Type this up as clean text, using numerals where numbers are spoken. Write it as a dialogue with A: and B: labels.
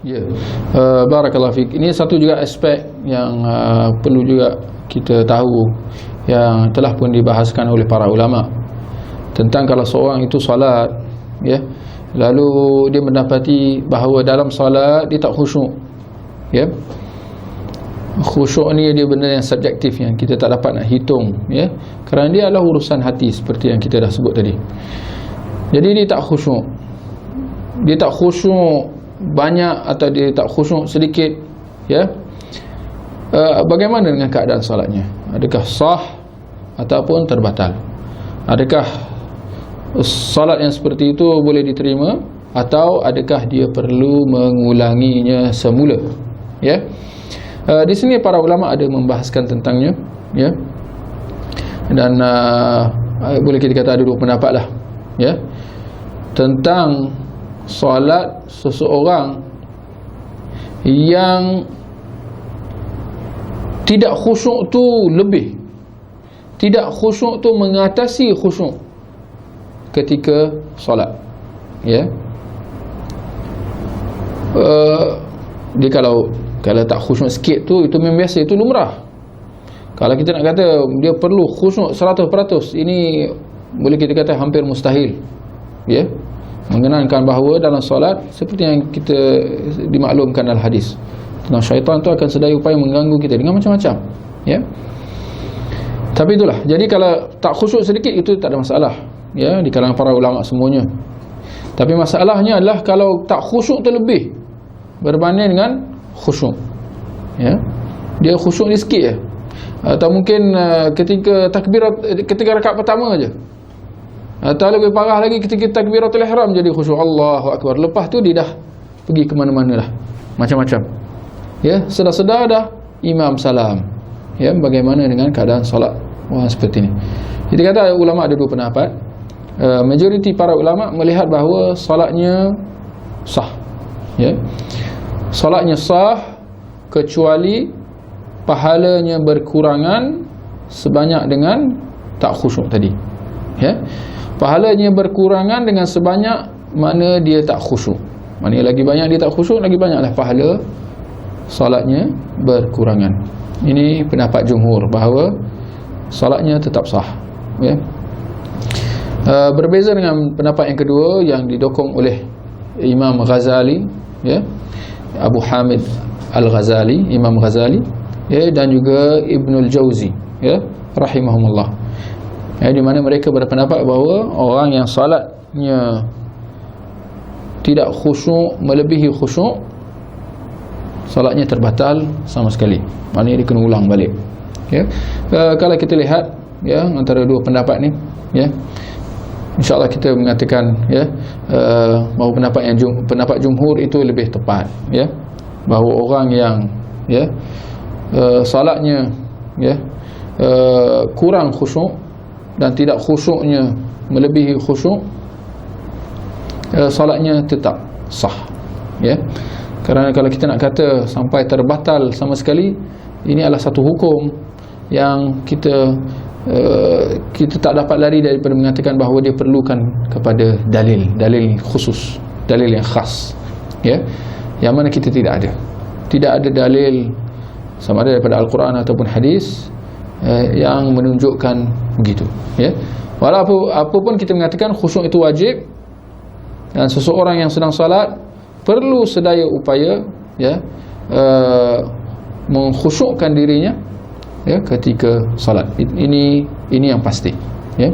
A: Ya, barakallahu fiik. Ini satu juga aspek yang perlu juga kita tahu, yang telah pun dibahaskan oleh para ulama, tentang kalau seorang itu solat, ya, lalu dia mendapati bahawa dalam solat dia tak khusyuk, ya. Khusyuk ni dia benda yang subjektif, yang kita tak dapat nak hitung, ya, kerana dia adalah urusan hati seperti yang kita dah sebut tadi. Jadi dia tak khusyuk, dia tak khusyuk banyak atau dia tak khusyuk sedikit, ya. Bagaimana dengan keadaan solatnya? Adakah sah ataupun terbatal? Adakah solat yang seperti itu boleh diterima, atau adakah dia perlu mengulanginya semula, ya? Di sini para ulama ada membahaskan tentangnya, ya. Dan boleh kita kata ada dua pendapat lah, ya, tentang solat seseorang yang tidak khusyuk tu lebih, tidak khusyuk tu mengatasi khusyuk ketika solat, ya. Dia kalau tak khusyuk sikit tu, itu memang biasa, itu lumrah. Kalau kita nak kata dia perlu khusyuk 100%, ini boleh kita kata hampir mustahil, ya. Mengenangkan bahawa dalam solat, seperti yang kita dimaklumkan dalam hadis, tentang syaitan tu akan sedaya upaya mengganggu kita dengan macam-macam, ya. Tapi itulah, jadi kalau tak khusyuk sedikit itu tak ada masalah, ya, di kalangan para ulama semuanya. Tapi masalahnya adalah kalau tak khusyuk terlebih berbanding dengan khusyuk, ya, dia khusyuk ni sikit je, atau mungkin ketika rakaat pertama aja, atau lebih parah lagi ketika takbiratul ihram jadi khusyuk, Allahu akbar, lepas tu dia dah pergi ke mana-mana dah, macam-macam, ya, sedar-sedar dah imam salam, ya. Bagaimana dengan keadaan solat orang seperti ni? Kita kata ulama ada dua pendapat. Majoriti para ulama melihat bahawa solatnya sah, ya. Solatnya sah kecuali pahalanya berkurangan sebanyak dengan tak khusyuk tadi, ya. Pahalanya berkurangan dengan sebanyak mana dia tak khusyuk. Mana lagi banyak dia tak khusyuk, lagi banyaklah pahala solatnya berkurangan. Ini pendapat jumhur bahawa solatnya tetap sah, ya. Berbeza dengan pendapat yang kedua yang didokong oleh Imam Ghazali, ya, Abu Hamid Al-Ghazali, Imam Ghazali, ya, dan juga Ibnul Jauzi, ya, rahimahumullah, ya, di mana mereka berpendapat bahawa orang yang salatnya tidak khusyuk melebihi khusyuk, salatnya terbatal sama sekali, maknanya dia kena ulang balik, ya. Kalau kita lihat, ya, antara dua pendapat ni, ya, InsyaAllah kita mengatakan, ya, bahawa pendapat jumhur itu lebih tepat, ya, bahawa orang yang, ya, salatnya, ya, kurang khusyuk dan tidak khusyuknya melebihi khusyuk, salatnya tetap sah, ya. Kerana kalau kita nak kata sampai terbatal sama sekali, ini adalah satu hukum yang kita tak dapat lari daripada mengatakan bahawa dia perlukan kepada dalil khusus, dalil yang khas, ya, yang mana kita tidak ada dalil sama ada daripada Al-Quran ataupun hadis yang menunjukkan begitu, ya. Walaupun apapun kita mengatakan khusyuk itu wajib, dan seseorang yang sedang salat perlu sedaya upaya, ya, mengkhusyukkan dirinya, ya, ketika salat. Ini yang pasti, ya.